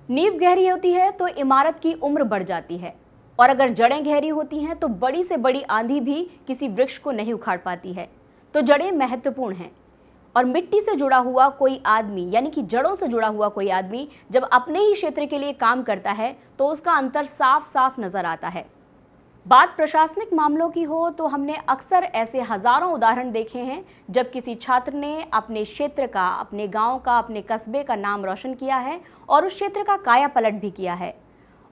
नींव गहरी होती है तो इमारत की उम्र बढ़ जाती है, और अगर जड़ें गहरी होती हैं तो बड़ी से बड़ी आंधी भी किसी वृक्ष को नहीं उखाड़ पाती है। तो जड़ें महत्वपूर्ण हैं, और मिट्टी से जुड़ा हुआ कोई आदमी, यानी कि जड़ों से जुड़ा हुआ कोई आदमी जब अपने ही क्षेत्र के लिए काम करता है तो उसका अंतर साफ साफ नजर आता है। बात प्रशासनिक मामलों की हो तो हमने अक्सर ऐसे हजारों उदाहरण देखे हैं जब किसी छात्र ने अपने क्षेत्र का, अपने गांव का, अपने कस्बे का नाम रोशन किया है और उस क्षेत्र का कायापलट भी किया है।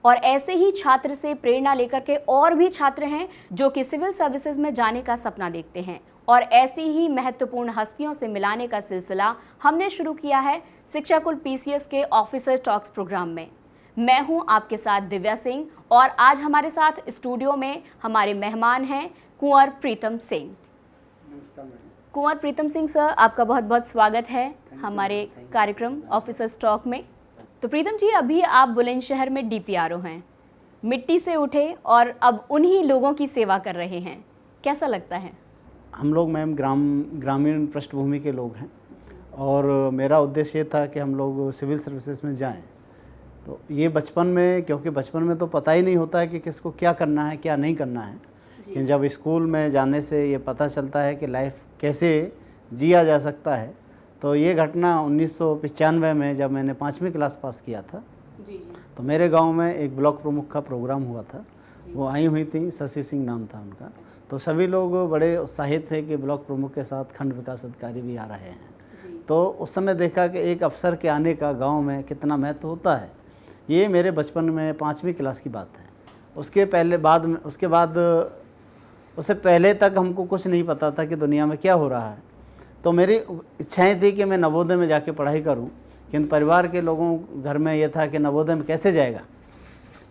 और ऐसे ही छात्र से प्रेरणा लेकर के और भी छात्र हैं जो कि सिविल सर्विसेज में जाने का सपना देखते हैं, और ऐसी ही महत्वपूर्ण हस्तियों से मिलाने का सिलसिला हमने शुरू किया है शिक्षाकुल पीसीएस के ऑफिसर टॉक्स प्रोग्राम में। मैं हूं आपके साथ दिव्या सिंह, और आज हमारे साथ स्टूडियो में हमारे मेहमान हैं कुंवर प्रीतम सिंह। नमस्कार मैडम। कुंवर प्रीतम सिंह सर, आपका बहुत बहुत स्वागत है हमारे कार्यक्रम ऑफिसर्स टॉक में। तो प्रीतम जी, अभी आप बुलंदशहर में डीपीआरओ हैं, मिट्टी से उठे और अब उन्हीं लोगों की सेवा कर रहे हैं, कैसा लगता है? हम लोग मैम ग्रामीण पृष्ठभूमि के लोग हैं, और मेरा उद्देश्य ये था कि हम लोग सिविल सर्विसेज में जाएं। तो ये बचपन में, क्योंकि बचपन में तो पता ही नहीं होता है कि किसको क्या करना है क्या नहीं करना है, लेकिन जब स्कूल में जाने से ये पता चलता है कि लाइफ कैसे जिया जा सकता है। तो ये घटना 1995 में जब मैंने 5वीं क्लास पास किया था, तो मेरे गांव में एक ब्लॉक प्रमुख का प्रोग्राम हुआ था। वो आई हुई थी, शशि सिंह नाम था उनका। तो सभी लोग बड़े उत्साहित थे कि ब्लॉक प्रमुख के साथ खंड विकास अधिकारी भी आ रहे हैं। तो उस समय देखा कि एक अफसर के आने का गांव में कितना महत्व होता है। ये मेरे बचपन में 5वीं क्लास की बात है। उसके पहले तक हमको कुछ नहीं पता था कि दुनिया में क्या हो रहा है। तो मेरी इच्छाएं थी कि मैं नवोदय में जाके पढ़ाई करूं, किंतु परिवार के लोगों घर में ये था कि नवोदय में कैसे जाएगा,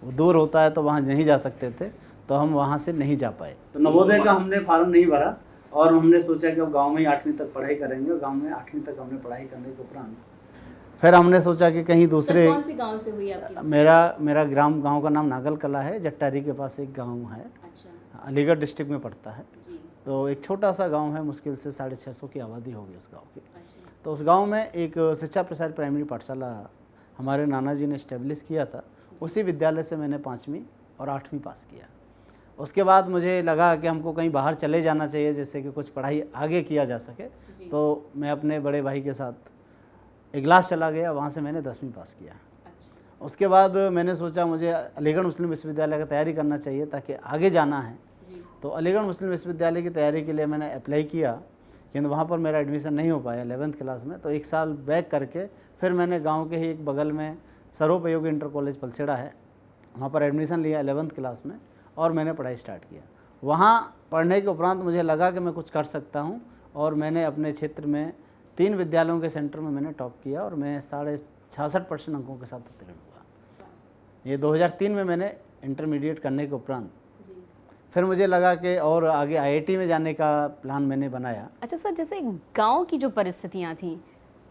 वो दूर होता है तो वहाँ नहीं जा सकते थे, तो हम वहाँ से नहीं जा पाए। तो नवोदय का हमने फॉर्म नहीं भरा, और हमने सोचा कि अब गांव में ही 8वीं तक पढ़ाई करेंगे। और गांव में 8वीं तक हमने पढ़ाई करने के उपरांत फिर हमने सोचा कि कहीं दूसरे। कौन सी गांव से हुई आपकी? मेरा गांव का नाम नागल कला है, जट्टारी के पास एक गांव है। अच्छा। अलीगढ़ डिस्ट्रिक्ट में पड़ता है। जी। तो एक छोटा सा गांव है, मुश्किल से 650 की आबादी होगी उस गांव की। अच्छा। तो उस गांव में एक शिक्षा प्रसार प्राइमरी पाठशाला हमारे नाना जी ने इस्टेब्लिश किया था। उसी विद्यालय से मैंने 5वीं और 8वीं पास किया। उसके बाद मुझे लगा कि हमको कहीं बाहर चले जाना चाहिए, जिससे कि कुछ पढ़ाई आगे किया जा सके। तो मैं अपने बड़े भाई के साथ इगलास चला गया, वहाँ से मैंने 10वीं पास किया। अच्छा। उसके बाद मैंने सोचा मुझे अलीगढ़ मुस्लिम विश्वविद्यालय का तैयारी करना चाहिए, ताकि आगे जाना है। तो अलीगढ़ मुस्लिम विश्वविद्यालय की तैयारी के लिए मैंने अप्लाई किया, किंतु वहाँ पर मेरा एडमिशन नहीं हो पाया 11th क्लास में। तो एक साल बैक करके फिर मैंने गाँव के ही एक बगल में सर्वोपयोगी इंटर कॉलेज पलसेड़ा है, वहाँ पर एडमिशन लिया 11th क्लास में, और मैंने पढ़ाई स्टार्ट किया। वहाँ पढ़ने के उपरांत मुझे लगा कि मैं कुछ कर सकता हूँ, और मैंने अपने क्षेत्र में 3 विद्यालयों के सेंटर में मैंने टॉप किया, और मैं 66.5% अंकों के साथ उत्तीर्ण हुआ। ये 2003 में मैंने इंटरमीडिएट करने के उपरांत फिर मुझे लगा कि और आगे आईआईटी में जाने का प्लान मैंने बनाया। अच्छा सर, जैसे गांव की जो परिस्थितियां थी,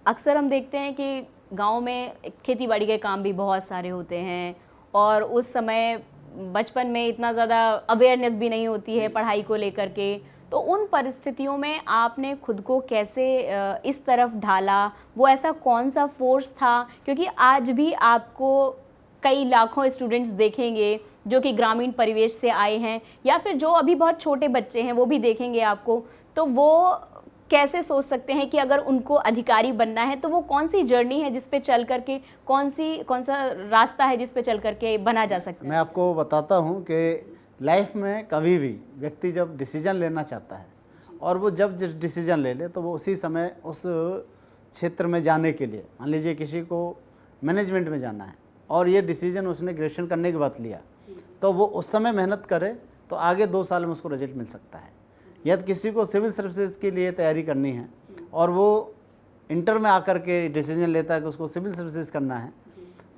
अक्सर हम देखते हैं कि गांव में खेती बाड़ी के काम भी बहुत सारे होते हैं, और उस समय बचपन में इतना ज़्यादा अवेयरनेस भी नहीं होती है पढ़ाई को लेकर के। तो उन परिस्थितियों में आपने खुद को कैसे इस तरफ ढाला? वो ऐसा कौन सा फोर्स था? क्योंकि आज भी आपको कई लाखों स्टूडेंट्स देखेंगे जो कि ग्रामीण परिवेश से आए हैं, या फिर जो अभी बहुत छोटे बच्चे हैं वो भी देखेंगे आपको। तो वो कैसे सोच सकते हैं कि अगर उनको अधिकारी बनना है तो वो कौन सी जर्नी है जिस पे चल करके, कौन सा रास्ता है जिस पे चल करके बना जा सकता है? मैं आपको बताता हूँ कि लाइफ में कभी भी व्यक्ति जब डिसीजन लेना चाहता है, और वो जब डिसीजन ले ले, तो वो उसी समय उस क्षेत्र में जाने के लिए, मान लीजिए किसी को मैनेजमेंट में जाना है, और ये डिसीजन उसने ग्रेजुएशन करने के बाद लिया, तो वो उस समय मेहनत करे तो आगे 2 साल में उसको रिजल्ट मिल सकता है। यदि किसी को सिविल सर्विसेज के लिए तैयारी करनी है, और वो इंटर में आकर के डिसीजन लेता है कि उसको सिविल सर्विसेज करना है,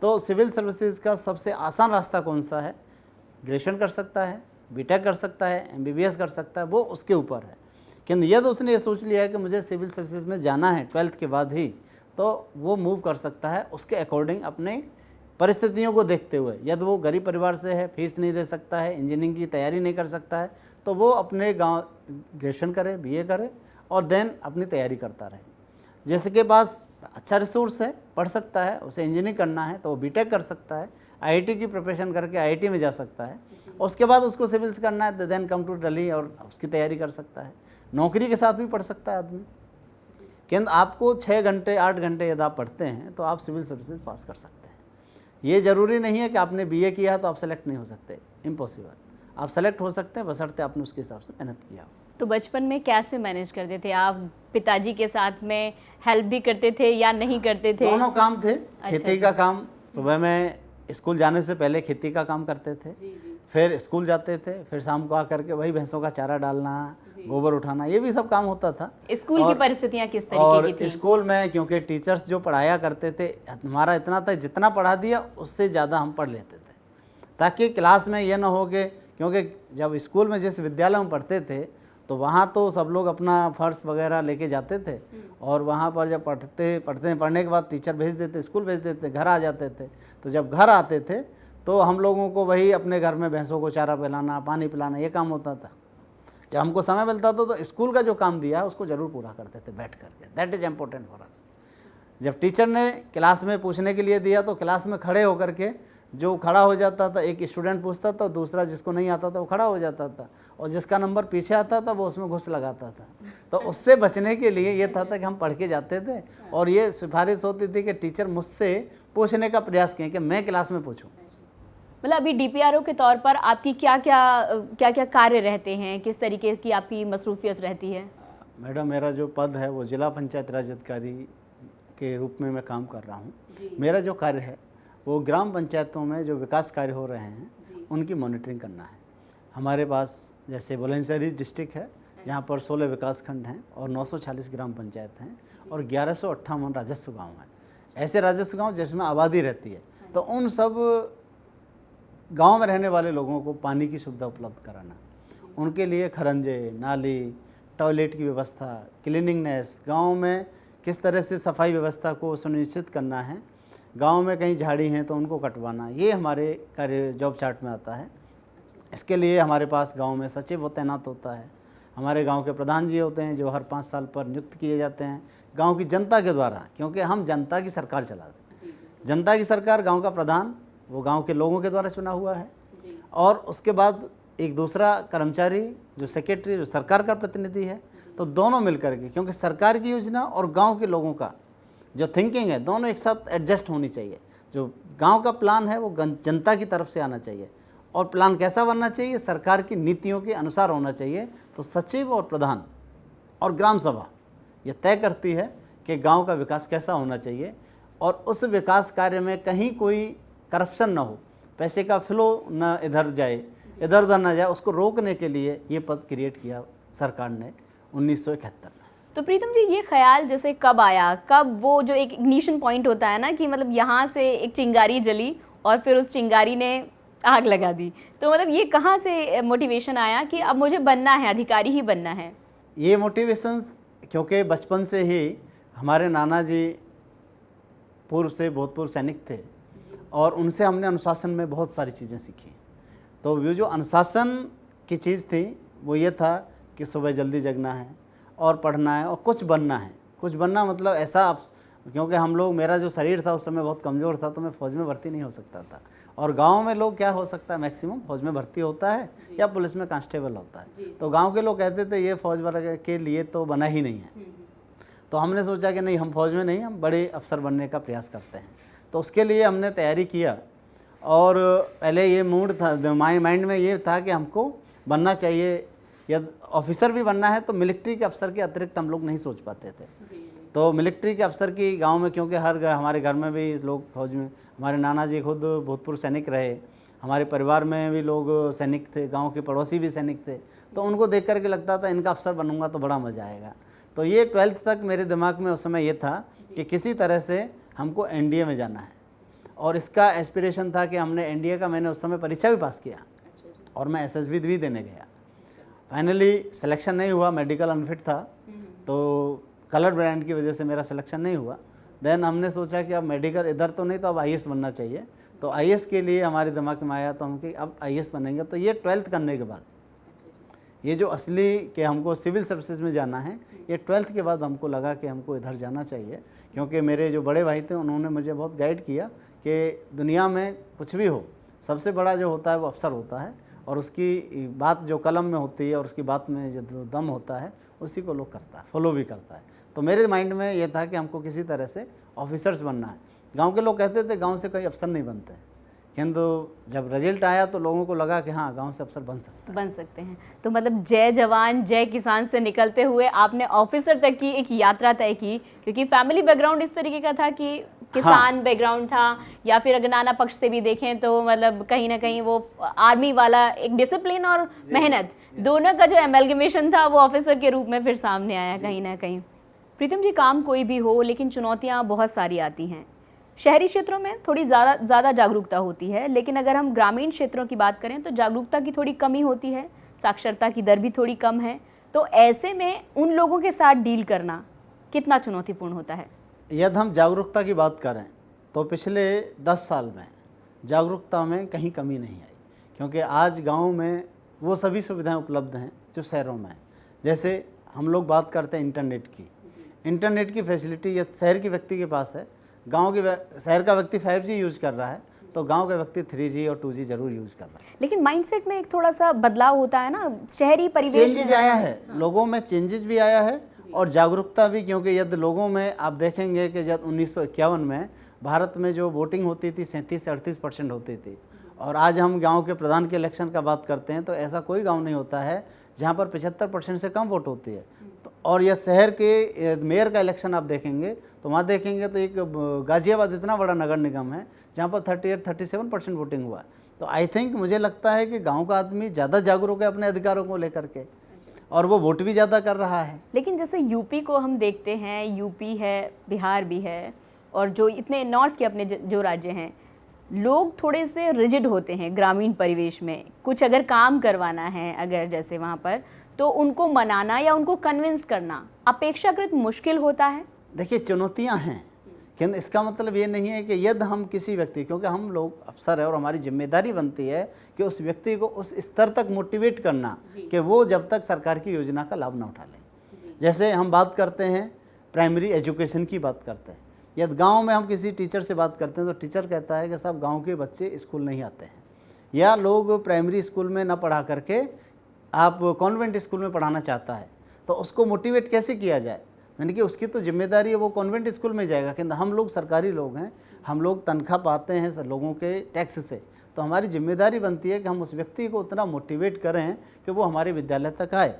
तो सिविल सर्विसेज का सबसे आसान रास्ता कौन सा है? ग्रेजुएशन कर सकता है, बीटेक कर सकता है, एमबीबीएस कर सकता है, वो उसके ऊपर है। किंतु यदि उसने ये सोच लिया है कि मुझे सिविल सर्विसेज में जाना है 12th के बाद ही, तो वो मूव कर सकता है उसके अकॉर्डिंग, अपने परिस्थितियों को देखते हुए। यदि वो गरीब परिवार से है, फीस नहीं दे सकता है, इंजीनियरिंग की तैयारी नहीं कर सकता है, तो वो अपने गांव ग्रेजुएशन करे, बीए करे, और देन अपनी तैयारी करता रहे। जैसे के पास अच्छा रिसोर्स है, पढ़ सकता है, उसे इंजीनियरिंग करना है तो वो बीटेक कर सकता है, आईआईटी की प्रिपरेशन करके आईआईटी में जा सकता है। उसके बाद उसको सिविल्स करना है तो देन कम टू दिल्ली और उसकी तैयारी कर सकता है। नौकरी के साथ भी पढ़ सकता है आदमी। केंद्र आपको 6 घंटे 8 घंटे यदि आप पढ़ते हैं तो आप सिविल सर्विसेज पास कर सकते हैं। ये ज़रूरी नहीं है कि आपने बीए किया तो आप सेलेक्ट नहीं हो सकते, इम्पॉसिबल। आप सेलेक्ट हो सकते हैं बशर्ते आपने उसके हिसाब से मेहनत किया हो। तो बचपन में कैसे मैनेज करते थे आप? पिताजी के साथ में हेल्प भी करते थे या नहीं करते थे? दोनों काम थे। खेती का काम, सुबह में स्कूल जाने से पहले खेती का काम करते थे, फिर स्कूल जाते थे, फिर शाम को आकर के वही भैंसों का चारा डालना, गोबर उठाना, ये भी सब काम होता था। स्कूल की परिस्थितियाँ किस तरीके की थी? और स्कूल में क्योंकि टीचर्स जो पढ़ाया करते थे, हमारा इतना था जितना पढ़ा दिया उससे ज़्यादा हम पढ़ लेते थे, ताकि क्लास में ये ना हो कि, क्योंकि जब स्कूल में जिस विद्यालय में पढ़ते थे तो वहाँ तो सब लोग अपना फर्श वगैरह लेके जाते थे, और वहाँ पर जब पढ़ने के बाद टीचर भेज देते, स्कूल भेज देते, घर आ जाते थे। तो जब घर आते थे तो हम लोगों को वही अपने घर में भैंसों को चारा पिलाना, पानी पिलाना, ये काम होता था। जब हमको समय मिलता था तो स्कूल का जो काम दिया है उसको ज़रूर पूरा करते थे बैठ करके। That is important for us. जब टीचर ने क्लास में पूछने के लिए दिया तो क्लास में खड़े होकर के जो खड़ा हो जाता था, एक स्टूडेंट पूछता था, दूसरा जिसको नहीं आता था वो खड़ा हो जाता था, और जिसका नंबर पीछे आता था वो उसमें घुस लगाता था। तो उससे बचने के लिए ये था कि हम पढ़ के जाते थे, और ये सिफारिश होती थी कि टीचर मुझसे पूछने का प्रयास करें कि मैं क्लास में पूछूं। मतलब अभी डीपीआरओ के तौर पर आपकी क्या क्या कार्य रहते हैं, किस तरीके की आपकी मसरूफियत रहती है? मैडम, मेरा जो पद है वो जिला पंचायत राज अधिकारी के रूप में मैं काम कर रहा हूँ। मेरा जो कार्य है वो ग्राम पंचायतों में जो विकास कार्य हो रहे हैं उनकी मॉनिटरिंग करना है। हमारे पास जैसे बुलंदशहर डिस्ट्रिक्ट है जहाँ पर 16 विकास खंड हैं और 946 ग्राम पंचायत हैं और 1158 राजस्व गांव हैं। ऐसे राजस्व गांव जिसमें आबादी रहती है, तो उन सब गांव में रहने वाले लोगों को पानी की सुविधा उपलब्ध कराना, उनके लिए खरंजे, नाली, टॉयलेट की व्यवस्था, क्लीनिंगनेस, गाँव में किस तरह से सफाई व्यवस्था को सुनिश्चित करना है, गांव में कहीं झाड़ी हैं तो उनको कटवाना, ये हमारे कार्य जॉब चार्ट में आता है। इसके लिए हमारे पास गांव में सचिव तैनात होता है, हमारे गांव के प्रधान जी होते हैं जो हर 5 साल पर नियुक्त किए जाते हैं गांव की जनता के द्वारा, क्योंकि हम जनता की सरकार चला रहे हैं। जनता की सरकार, गांव का प्रधान वो गांव के लोगों के द्वारा चुना हुआ है, और उसके बाद एक दूसरा कर्मचारी जो सेक्रेटरी, जो सरकार का प्रतिनिधि है। तो दोनों मिलकर के, क्योंकि सरकार की योजना और गांव के लोगों का जो थिंकिंग है दोनों एक साथ एडजस्ट होनी चाहिए। जो गांव का प्लान है वो जनता की तरफ से आना चाहिए, और प्लान कैसा बनना चाहिए, सरकार की नीतियों के अनुसार होना चाहिए। तो सचिव और प्रधान और ग्राम सभा ये तय करती है कि गांव का विकास कैसा होना चाहिए, और उस विकास कार्य में कहीं कोई करप्शन ना हो, पैसे का फ्लो न इधर जाए, इधर उधर ना जाए, उसको रोकने के लिए ये पद क्रिएट किया सरकार ने 1971 में। तो प्रीतम जी, ये ख्याल जैसे कब आया, कब वो जो एक इग्निशन पॉइंट होता है ना कि मतलब यहाँ से एक चिंगारी जली और फिर उस चिंगारी ने आग लगा दी, तो मतलब ये कहाँ से मोटिवेशन आया कि अब मुझे बनना है, अधिकारी ही बनना है? ये मोटिवेशंस क्योंकि बचपन से ही हमारे नाना जी पूर्व से भूतपूर्व सैनिक थे, और उनसे हमने अनुशासन में बहुत सारी चीज़ें सीखी। तो वो जो अनुशासन की चीज़ थी वो ये था कि सुबह जल्दी जगना है और पढ़ना है और कुछ बनना है। कुछ बनना मतलब ऐसा, क्योंकि हम लोग, मेरा जो शरीर था उस समय बहुत कमज़ोर था, तो मैं फ़ौज में भर्ती नहीं हो सकता था। और गांव में लोग क्या हो सकता है, मैक्सिमम फौज में भर्ती होता है या पुलिस में कांस्टेबल होता है। तो गांव के लोग कहते थे ये फौज वर्ग के लिए तो बना ही नहीं है। तो हमने सोचा कि नहीं, हम फौज में नहीं, हम बड़े अफसर बनने का प्रयास करते हैं। तो उसके लिए हमने तैयारी किया, और पहले ये मूड था माइंड में, ये था कि हमको बनना चाहिए, यदि ऑफिसर भी बनना है तो मिलिट्री के अफसर के अतिरिक्त हम लोग नहीं सोच पाते थे। तो मिलिट्री के अफसर की गांव में, क्योंकि हमारे घर में भी लोग फौज में, हमारे नाना जी खुद भूतपूर्व सैनिक रहे, हमारे परिवार में भी लोग सैनिक थे, गांव के पड़ोसी भी सैनिक थे, तो उनको देख करके लगता था इनका अफसर बनूंगा तो बड़ा मज़ा आएगा। तो ये 12th तक मेरे दिमाग में उस समय ये था कि किसी तरह से हमको एनडीए में जाना है, और इसका एस्पिरेशन था कि हमने एनडीए का, मैंने उस समय परीक्षा भी पास किया और मैं एसएसबी भी देने गया। फाइनली सिलेक्शन नहीं हुआ, मेडिकल अनफिट था, तो कलर ब्रांड की वजह से मेरा सिलेक्शन नहीं हुआ। देन हमने सोचा कि अब मेडिकल इधर तो नहीं, तो अब आईएएस बनना चाहिए। तो आईएएस के लिए हमारे दिमाग में आया, तो हम कि अब आईएएस बनेंगे। तो ये 12th करने के बाद, ये जो असली कि हमको सिविल सर्विसेज में जाना है, ये 12th के बाद हमको लगा कि हमको इधर जाना चाहिए, क्योंकि मेरे जो बड़े भाई थे उन्होंने मुझे बहुत गाइड किया कि दुनिया में कुछ भी हो, सबसे बड़ा जो होता है वो अफसर होता है, और उसकी बात जो कलम में होती है और उसकी बात में जो दम होता है उसी को लोग करता है, फॉलो भी करता है। तो मेरे माइंड में ये था कि हमको किसी तरह से ऑफिसर्स बनना है। गांव के लोग कहते थे गांव से कोई अफसर नहीं बनते, किंतु जब रिजल्ट आया तो लोगों को लगा कि हाँ, गांव से अफसर बन सकते हैं। तो मतलब जय जवान जय किसान से निकलते हुए आपने ऑफिसर तक की एक यात्रा तय की, क्योंकि फैमिली बैकग्राउंड इस तरीके का था कि किसान बैकग्राउंड था, या फिर अगर नाना पक्ष से भी देखें तो मतलब कहीं ना कहीं वो आर्मी वाला एक डिसिप्लिन और मेहनत दोनों का जो एमलगमेशन था वो ऑफिसर के रूप में फिर सामने आया कहीं ना कहीं। प्रीतम जी, काम कोई भी हो लेकिन चुनौतियाँ बहुत सारी आती हैं। शहरी क्षेत्रों में थोड़ी ज़्यादा जागरूकता होती है, लेकिन अगर हम ग्रामीण क्षेत्रों की बात करें तो जागरूकता की थोड़ी कमी होती है, साक्षरता की दर भी थोड़ी कम है। तो ऐसे में उन लोगों के साथ डील करना कितना चुनौतीपूर्ण होता है? यदि हम जागरूकता की बात करें तो पिछले 10 साल में जागरूकता में कहीं कमी नहीं आई, क्योंकि आज गाँव में वो सभी सुविधाएँ उपलब्ध हैं जो शहरों में हैं। जैसे हम लोग बात करते हैं इंटरनेट की फैसिलिटी यदि शहर के व्यक्ति के पास है, शहर का व्यक्ति 5G यूज़ कर रहा है, तो गांव का व्यक्ति 3G और 2G जरूर यूज़ कर रहा है। लेकिन माइंडसेट में एक थोड़ा सा बदलाव होता है ना, शहरी परिवेश चेंजेस आया है, लोगों में चेंजेस भी आया है और जागरूकता भी। क्योंकि यदि लोगों में आप देखेंगे कि जब 1951 में भारत में जो वोटिंग होती थी 37 से 38% होती थी, और आज हम गाँव के प्रधान के इलेक्शन का बात करते हैं तो ऐसा कोई गाँव नहीं होता है जहाँ पर 75% से कम वोट होती है। और यह शहर के मेयर का इलेक्शन आप देखेंगे तो वहाँ देखेंगे तो एक गाजियाबाद इतना बड़ा नगर निगम है जहाँ पर 38-37% वोटिंग हुआ। तो आई थिंक मुझे लगता है कि गांव का आदमी ज़्यादा जागरूक है अपने अधिकारों को लेकर के, और वो वोट भी ज़्यादा कर रहा है। लेकिन जैसे यूपी को हम देखते हैं, यूपी है, बिहार भी है, और जो इतने नॉर्थ के अपने जो राज्य हैं, लोग थोड़े से रिजिड होते हैं ग्रामीण परिवेश में। कुछ अगर काम करवाना है अगर जैसे वहाँ पर, तो उनको मनाना या उनको कन्विंस करना अपेक्षाकृत मुश्किल होता है। देखिए, चुनौतियां हैं, किंतु इसका मतलब ये नहीं है कि यदि हम किसी व्यक्ति, क्योंकि हम लोग अफसर है और हमारी जिम्मेदारी बनती है कि उस व्यक्ति को उस स्तर तक मोटिवेट करना कि वो जब तक सरकार की योजना का लाभ ना उठा ले। जैसे हम बात करते हैं प्राइमरी एजुकेशन की बात करते हैं, यदि गाँव में हम किसी टीचर से बात करते हैं तो टीचर कहता है कि साहब गाँव के बच्चे स्कूल नहीं आते हैं, या लोग प्राइमरी स्कूल में ना पढ़ा करके आप कॉन्वेंट स्कूल में पढ़ाना चाहता है, तो उसको मोटिवेट कैसे किया जाए। यानी कि उसकी तो जिम्मेदारी है वो कॉन्वेंट स्कूल में जाएगा, किंतु हम लोग सरकारी लोग हैं, हम लोग तनख्वाह पाते हैं लोगों के टैक्स से, तो हमारी जिम्मेदारी बनती है कि हम उस व्यक्ति को उतना मोटिवेट करें कि वो हमारे विद्यालय तक आए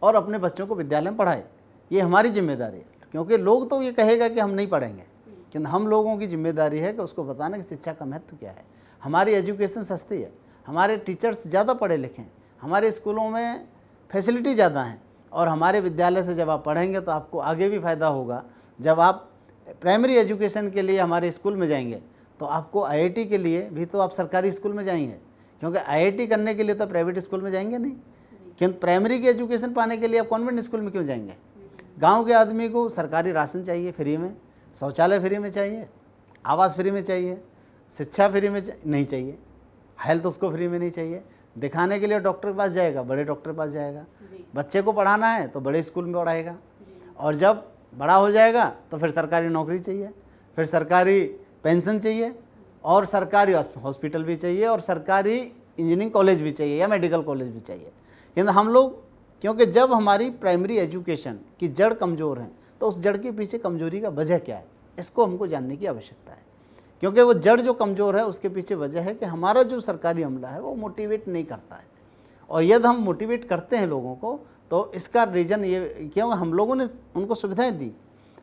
और अपने बच्चों को विद्यालय में पढ़ाए। ये हमारी जिम्मेदारी है, क्योंकि लोग तो ये कहेगा कि हम नहीं पढ़ेंगे, किंतु हम लोगों की जिम्मेदारी है कि उसको बताना कि शिक्षा का महत्व क्या है। हमारी एजुकेशन सस्ती है, हमारे टीचर्स ज़्यादा पढ़े लिखे हैं, हमारे स्कूलों में फैसिलिटी ज़्यादा हैं, और हमारे विद्यालय से जब आप पढ़ेंगे तो आपको आगे भी फ़ायदा होगा। जब आप प्राइमरी एजुकेशन के लिए हमारे स्कूल में जाएंगे तो आपको आईआईटी के लिए भी तो आप सरकारी स्कूल में जाएंगे, क्योंकि आईआईटी करने के लिए तो प्राइवेट स्कूल में जाएंगे नहीं, किंतु प्राइमरी की एजुकेशन पाने के लिए आप कॉन्वेंट स्कूल में क्यों जाएंगे। गाँव के आदमी को सरकारी राशन चाहिए फ्री में, शौचालय फ्री में चाहिए, आवास फ्री में चाहिए, शिक्षा फ्री में नहीं चाहिए, हेल्थ उसको फ्री में नहीं चाहिए। दिखाने के लिए डॉक्टर के पास जाएगा, बड़े डॉक्टर के पास जाएगा, बच्चे को पढ़ाना है तो बड़े स्कूल में पढ़ाएगा, और जब बड़ा हो जाएगा तो फिर सरकारी नौकरी चाहिए, फिर सरकारी पेंशन चाहिए, और सरकारी हॉस्पिटल भी चाहिए, और सरकारी इंजीनियरिंग कॉलेज भी चाहिए या मेडिकल कॉलेज भी चाहिए। किंतु हम लोग, क्योंकि जब हमारी प्राइमरी एजुकेशन की जड़ कमज़ोर है तो उस जड़ के पीछे कमजोरी का वजह क्या है, इसको हमको जानने की आवश्यकता है। क्योंकि वो जड़ जो कमज़ोर है उसके पीछे वजह है कि हमारा जो सरकारी अमला है वो मोटिवेट नहीं करता है, और यदि हम मोटिवेट करते हैं लोगों को तो इसका रीज़न ये, क्योंकि हम लोगों ने उनको सुविधाएं दी।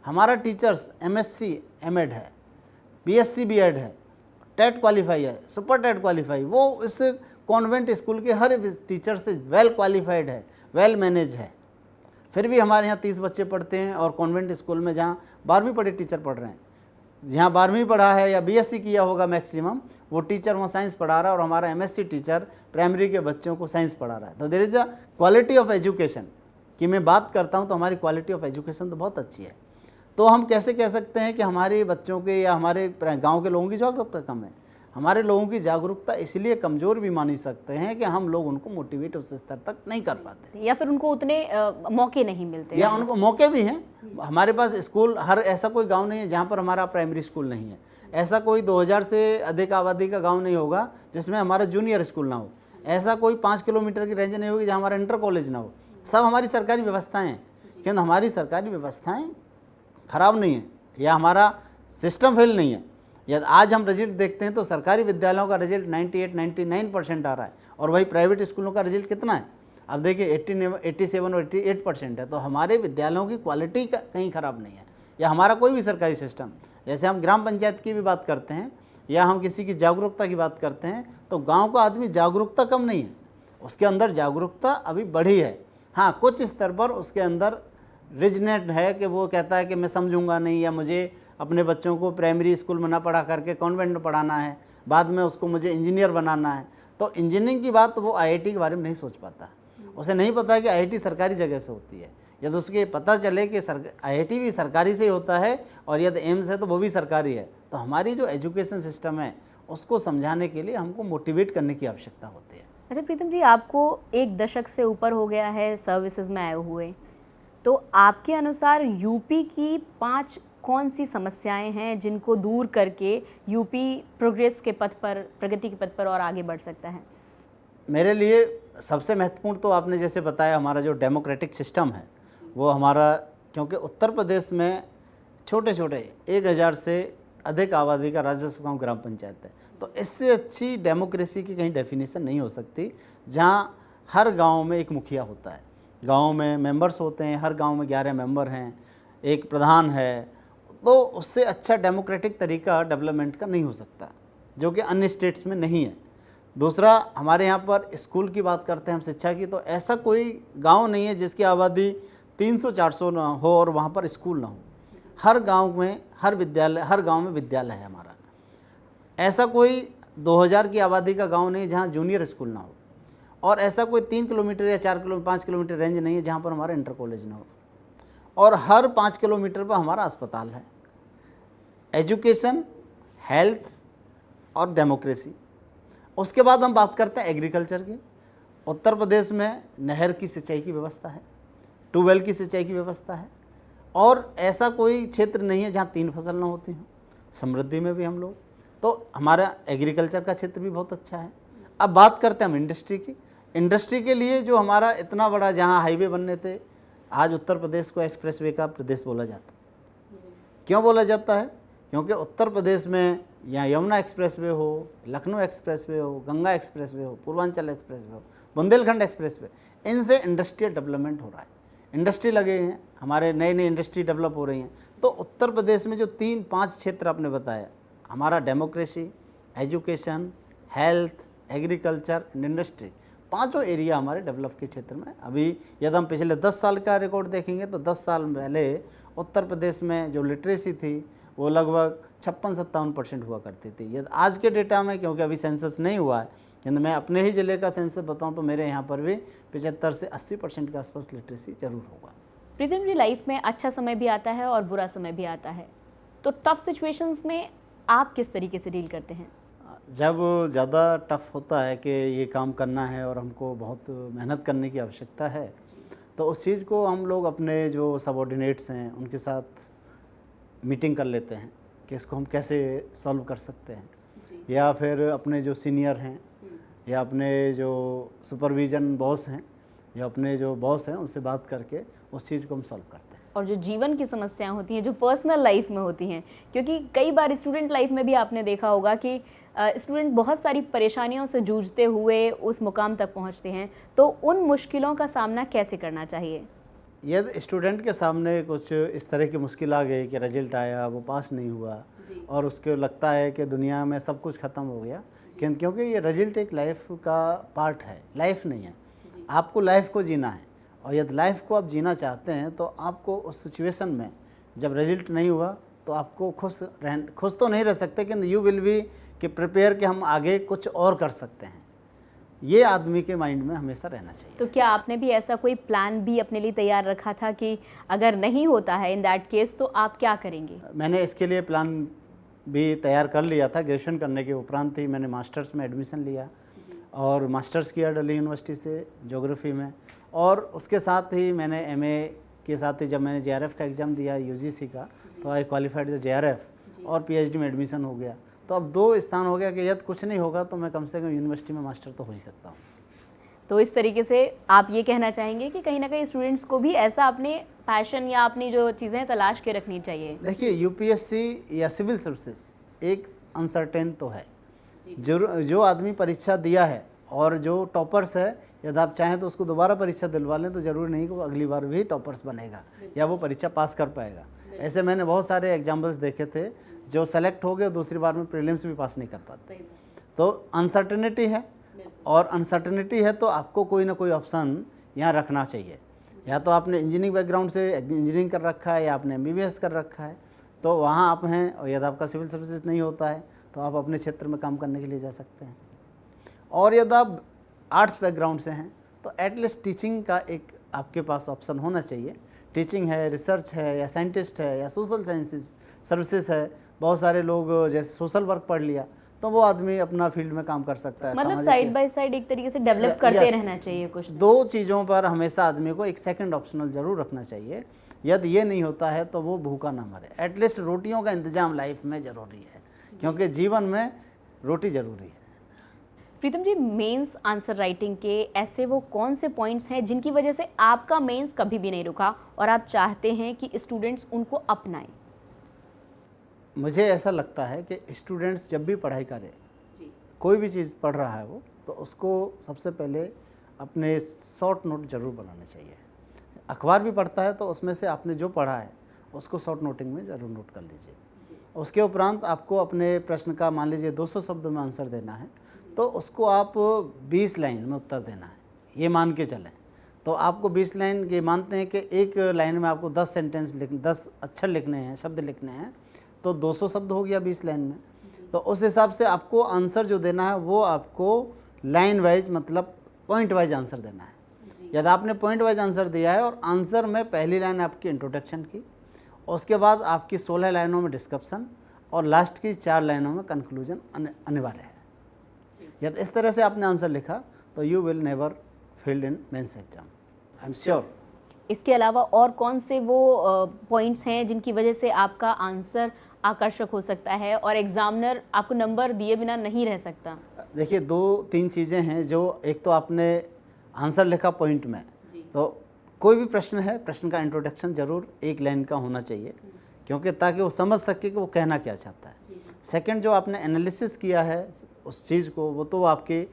हमारा टीचर्स MSc M.Ed है, BSc B.Ed है, टेट क्वालिफाई है, सुपर टेट क्वालिफाई, वो इस कॉन्वेंट स्कूल के हर टीचर से वेल क्वालिफाइड है, वेल मैनेज है। फिर भी हमारे यहाँ 30 बच्चे पढ़ते हैं, और कॉन्वेंट स्कूल में जहाँ 12वीं पढ़े टीचर पढ़ रहे हैं, जहाँ 12वीं पढ़ा है या BSc किया होगा मैक्सिमम, वो टीचर वहाँ साइंस पढ़ा रहा है, और हमारा MSc टीचर प्राइमरी के बच्चों को साइंस पढ़ा रहा है। तो there is a quality of education की मैं बात करता हूँ, तो हमारी क्वालिटी ऑफ एजुकेशन तो बहुत अच्छी है। तो हम कैसे कह सकते हैं कि हमारे बच्चों के या हमारे गाँव के लोगों की जागरूकता कम है? हमारे लोगों की जागरूकता इसलिए कमज़ोर भी मानी सकते हैं कि हम लोग उनको मोटिवेट उस स्तर तक नहीं कर पाते, या फिर उनको उतने मौके नहीं मिलते, या उनको मौके भी हैं। हमारे पास स्कूल, हर ऐसा कोई गांव नहीं है जहां पर हमारा प्राइमरी स्कूल नहीं है। ऐसा कोई 2000 से अधिक आबादी का गांव नहीं होगा जिसमें हमारा जूनियर स्कूल ना हो। ऐसा कोई 5 किलोमीटर की रेंज नहीं होगी जहाँ हमारा इंटर कॉलेज ना हो। सब हमारी सरकारी व्यवस्थाएँ हैं, क्योंकि हमारी सरकारी व्यवस्थाएँ ख़राब नहीं है या हमारा सिस्टम फेल नहीं है। यदि आज हम रिजल्ट देखते हैं तो सरकारी विद्यालयों का रिजल्ट 98-99% आ रहा है, और वही प्राइवेट स्कूलों का रिजल्ट कितना है? अब देखिए 87 और 88% है। तो हमारे विद्यालयों की क्वालिटी का कहीं ख़राब नहीं है, या हमारा कोई भी सरकारी सिस्टम। जैसे हम ग्राम पंचायत की भी बात करते हैं या हम किसी की जागरूकता की बात करते हैं, तो गाँव का आदमी जागरूकता कम नहीं है, उसके अंदर जागरूकता अभी बढ़ी है। हाँ, कुछ स्तर पर उसके अंदर रिजनेट है कि वो कहता है कि मैं समझूंगा नहीं, या मुझे अपने बच्चों को प्राइमरी स्कूल में ना पढ़ा करके कॉन्वेंट में पढ़ाना है, बाद में उसको मुझे इंजीनियर बनाना है। तो इंजीनियरिंग की बात वो आईआईटी के बारे में नहीं सोच पाता, उसे नहीं पता कि आईआईटी सरकारी जगह से होती है। यदि उसके पता चले कि आईआईटी भी सरकारी से ही होता है और यदि एम्स है तो वो भी सरकारी है, तो हमारी जो एजुकेशन सिस्टम है उसको समझाने के लिए हमको मोटिवेट करने की आवश्यकता होती है। अच्छा प्रीतम जी, आपको 1 दशक से ऊपर हो गया है सर्विसेज में आए हुए, तो आपके अनुसार यूपी की 5 कौन सी समस्याएं हैं जिनको दूर करके यूपी प्रोग्रेस के पथ पर, प्रगति के पथ पर और आगे बढ़ सकता है? मेरे लिए सबसे महत्वपूर्ण तो आपने जैसे बताया, हमारा जो डेमोक्रेटिक सिस्टम है वो हमारा, क्योंकि उत्तर प्रदेश में छोटे छोटे 1000 से अधिक आबादी का राज्यसभा ग्राम पंचायत है, तो इससे अच्छी डेमोक्रेसी की कहीं डेफिनेशन नहीं हो सकती, जहाँ हर गांव में एक मुखिया होता है, गांव में मेंबर्स होते हैं, हर गांव में 11 मेंबर हैं, एक प्रधान है। तो उससे अच्छा डेमोक्रेटिक तरीका डेवलपमेंट का नहीं हो सकता, जो कि अन्य स्टेट्स में नहीं है। दूसरा, हमारे यहाँ पर स्कूल की बात करते हैं हम, शिक्षा की, तो ऐसा कोई गांव नहीं है जिसकी आबादी 300-400 ना हो और वहाँ पर स्कूल ना हो। हर गांव में, हर गांव में विद्यालय है हमारा। ऐसा कोई 2000 की आबादी का गांव नहीं है जहाँ जूनियर स्कूल ना हो, और ऐसा कोई 3 किलोमीटर या 5 किलोमीटर रेंज नहीं है जहाँ पर हमारा इंटर कॉलेज ना हो, और हर 5 किलोमीटर पर हमारा अस्पताल है। एजुकेशन, हेल्थ और डेमोक्रेसी। उसके बाद हम बात करते हैं एग्रीकल्चर की। उत्तर प्रदेश में नहर की सिंचाई की व्यवस्था है, ट्यूबवेल की सिंचाई की व्यवस्था है, और ऐसा कोई क्षेत्र नहीं है जहाँ 3 फसल ना होती हों। समृद्धि में भी हम लोग, तो हमारा एग्रीकल्चर का क्षेत्र भी बहुत अच्छा है। अब बात करते हैं हम इंडस्ट्री की। इंडस्ट्री के लिए जो हमारा इतना बड़ा जहाँ हाईवे बनने थे, आज उत्तर प्रदेश को एक्सप्रेसवे का प्रदेश बोला जाता है। क्यों बोला जाता है? क्योंकि उत्तर प्रदेश में यहाँ यमुना एक्सप्रेसवे हो, लखनऊ एक्सप्रेसवे हो, गंगा एक्सप्रेसवे हो, पूर्वांचल एक्सप्रेसवे हो, बुंदेलखंड एक्सप्रेसवे, इनसे इंडस्ट्रियल डेवलपमेंट हो रहा है। इंडस्ट्री लगे हैं, हमारे नई नई इंडस्ट्री डेवलप हो रही हैं। तो उत्तर प्रदेश में जो 3-5 क्षेत्र आपने बताया, हमारा democracy, education, health, agriculture and industry, 5 area हमारे डेवलप के क्षेत्र में। अभी यदि हम पिछले 10 साल का रिकॉर्ड देखेंगे तो 10 साल पहले उत्तर प्रदेश में जो लिटरेसी थी वो लगभग 56-57% हुआ करती थी। यदि आज के डेटा में, क्योंकि अभी सेंसस नहीं हुआ है, यदि मैं अपने ही ज़िले का सेंसस बताऊं तो मेरे यहाँ पर भी 75 से 80% के आसपास लिटरेसी जरूर होगा। प्रीतम जी, लाइफ में अच्छा समय भी आता है और बुरा समय भी आता है, तो टफ सिचुएशंस में आप किस तरीके से डील करते हैं? जब ज़्यादा टफ होता है कि ये काम करना है और हमको बहुत मेहनत करने की आवश्यकता है, तो उस चीज़ को हम लोग अपने जो सबऑर्डिनेट्स हैं उनके साथ मीटिंग कर लेते हैं कि इसको हम कैसे सॉल्व कर सकते हैं, या फिर अपने जो सीनियर हैं या अपने जो सुपरविजन बॉस हैं या अपने जो बॉस हैं उनसे बात करके उस चीज़ को हम सॉल्व करते हैं। और जो जीवन की समस्याएं होती हैं, जो पर्सनल लाइफ में होती हैं, क्योंकि कई बार स्टूडेंट लाइफ में भी आपने देखा होगा कि स्टूडेंट बहुत सारी परेशानियों से जूझते हुए उस मुकाम तक पहुंचते हैं, तो उन मुश्किलों का सामना कैसे करना चाहिए? यदि स्टूडेंट के सामने कुछ इस तरह की मुश्किल आ गई कि रिजल्ट आया, वो पास नहीं हुआ और उसको लगता है कि दुनिया में सब कुछ ख़त्म हो गया, क्योंकि ये रिजल्ट एक लाइफ का पार्ट है, लाइफ नहीं है। आपको लाइफ को जीना है, और यदि लाइफ को आप जीना चाहते हैं तो आपको उस सिचुएशन में जब रिजल्ट नहीं हुआ तो आपको खुश तो नहीं रह सकते, कि यू विल बी कि प्रिपेयर कि हम आगे कुछ और कर सकते हैं। ये आदमी के माइंड में हमेशा रहना चाहिए। तो क्या आपने भी ऐसा कोई प्लान भी अपने लिए तैयार रखा था कि अगर नहीं होता है इन दैट केस तो आप क्या करेंगे? मैंने इसके लिए प्लान भी तैयार कर लिया था। ग्रेजुएशन करने के उपरांत ही मैंने मास्टर्स में एडमिशन लिया और मास्टर्स किया दिल्ली यूनिवर्सिटी से ज्योग्राफी में। और उसके साथ ही मैंने एमए के साथ ही जब मैंने जेआरएफ का एग्ज़ाम दिया यूजीसी का, तो आई क्वालिफाइड द जेआरएफ और पीएचडी में एडमिशन हो गया। तो अब 2 स्थान हो गया कि यदि कुछ नहीं होगा तो मैं कम से कम यूनिवर्सिटी में मास्टर तो हो ही सकता हूँ। तो इस तरीके से आप ये कहना चाहेंगे कि कहीं ना कहीं स्टूडेंट्स को भी ऐसा अपने पैशन या अपनी जो चीज़ें तलाश के रखनी चाहिए। देखिए, यूपीएससी या सिविल सर्विसेज एक अनसर्टेन तो है। जो आदमी परीक्षा दिया है और जो टॉपर्स है, यदि आप चाहें तो उसको दोबारा परीक्षा दिलवा लें तो ज़रूरी नहीं कि वो अगली बार भी टॉपर्स बनेगा या वो परीक्षा पास कर पाएगा। ऐसे मैंने बहुत सारे एग्जाम्पल्स देखे थे जो सेलेक्ट हो गए, दूसरी बार में प्रीलिम्स भी पास नहीं कर पाते। तो अनसर्टेनिटी है, और अनसर्टेनिटी है तो आपको कोई ना कोई ऑप्शन यहाँ रखना चाहिए। या तो आपने इंजीनियरिंग बैकग्राउंड से इंजीनियरिंग कर रखा है या आपने एमबीबीएस कर रखा है, तो वहाँ आप हैं। और यदि आपका सिविल सर्विसेज नहीं होता है तो आप अपने क्षेत्र में काम करने के लिए जा सकते हैं। और यदि आप आर्ट्स बैकग्राउंड से हैं तो एटलीस्ट टीचिंग का एक आपके पास ऑप्शन होना चाहिए। टीचिंग है, रिसर्च है, या साइंटिस्ट है, या सोशल साइंसेस सर्विसेज है। बहुत सारे लोग जैसे सोशल वर्क पढ़ लिया तो वो आदमी अपना फील्ड में काम कर सकता है। मतलब साइड बाय साइड एक तरीके से डेवलप करते रहना चाहिए कुछ। 2 चीज़ों पर हमेशा आदमी को एक सेकंड ऑप्शनल जरूर रखना चाहिए। यदि ये नहीं होता है तो वो भूखा ना मरे। एटलीस्ट रोटियों का इंतजाम लाइफ में ज़रूरी है, क्योंकि जीवन में रोटी ज़रूरी है। प्रीतम जी, मेंस आंसर राइटिंग के ऐसे वो कौन से पॉइंट्स हैं जिनकी वजह से आपका मेंस कभी भी नहीं रुका और आप चाहते हैं कि स्टूडेंट्स उनको अपनाएं? मुझे ऐसा लगता है कि स्टूडेंट्स जब भी पढ़ाई करे, कोई भी चीज़ पढ़ रहा है वो, तो उसको सबसे पहले अपने शॉर्ट नोट जरूर बनाने चाहिए। अखबार भी पढ़ता है तो उसमें से आपने जो पढ़ा है उसको शॉर्ट नोटिंग में ज़रूर नोट कर लीजिए। उसके उपरांत आपको अपने प्रश्न का मान लीजिए 200 शब्दों में आंसर देना है, तो उसको आप 20 लाइन में उत्तर देना है, ये मान के चलें। तो आपको 20 लाइन ये मानते हैं कि एक लाइन में आपको 10 सेंटेंस 10 अक्षर लिखने हैं, शब्द लिखने हैं, तो 200 शब्द हो गया 20 लाइन में। तो उस हिसाब से आपको आंसर जो देना है वो आपको लाइन वाइज, मतलब पॉइंट वाइज आंसर देना है। यदि आपने पॉइंट वाइज आंसर दिया है और आंसर में पहली लाइन आपकी इंट्रोडक्शन की, उसके बाद आपकी 16 लाइनों में डिस्क्रिप्शन और लास्ट की 4 लाइनों में कंक्लूजन अनिवार्य है। यदि इस तरह से आपने आंसर लिखा तो you will never failed in mains exam, I am sure. इसके अलावा और कौन से वो पॉइंट्स हैं जिनकी वजह से आपका आंसर आकर्षक हो सकता है और एग्जामिनर आपको नंबर दिए बिना नहीं रह सकता? देखिए, 2-3 चीज़ें हैं जो, एक तो आपने आंसर लिखा पॉइंट में, तो कोई भी प्रश्न है, प्रश्न का इंट्रोडक्शन ज़रूर 1 लाइन का होना चाहिए, क्योंकि ताकि वो समझ सके कि वो कहना क्या चाहता है। सेकंड, जो आपने एनालिसिस किया है उस चीज़ को, वो तो आपके